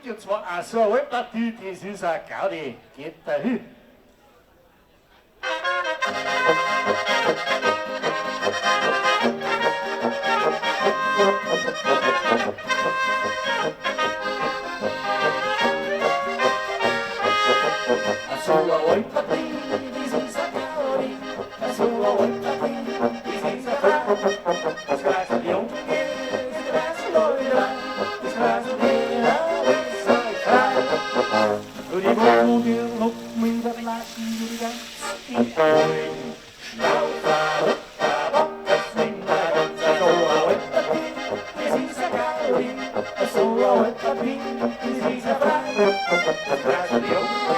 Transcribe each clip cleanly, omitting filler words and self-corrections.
und zwar auch so eine Almpatie, das ist ein Gaudi, geht dahin. So eine Almpatie, das ist ein Gaudi, so eine Almpatie, das ist ein Frau. Das gleiche die Junge, das gleiche Leute, das gleiche Lehrer, das ist ein Frau. Und die Wohnung, die locken mit der Flasche, die ganz in Augen. Schnaufer, der Bock, das Ding, so eine Almpatie, das ist ein Gaudi, so eine Almpatie, das ist ein Frau. Das gleiche die Junge,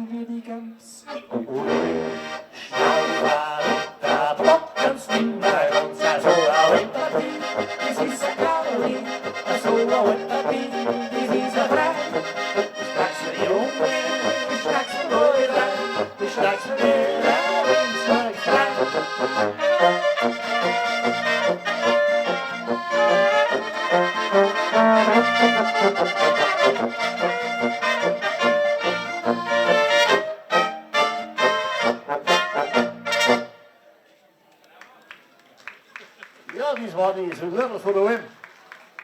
wie die Gans im Urin. Schnaufer, der Bock, ganz ding bei uns, so eine Almpatie, das ist ein Gaudi, so eine Almpatie, das ist ein Frei. Du schlagst für die Junge, du schlagst für Leute, du schlagst für Lehrer, wenn's mal frei. Ja, das war die Söhne von der Alm.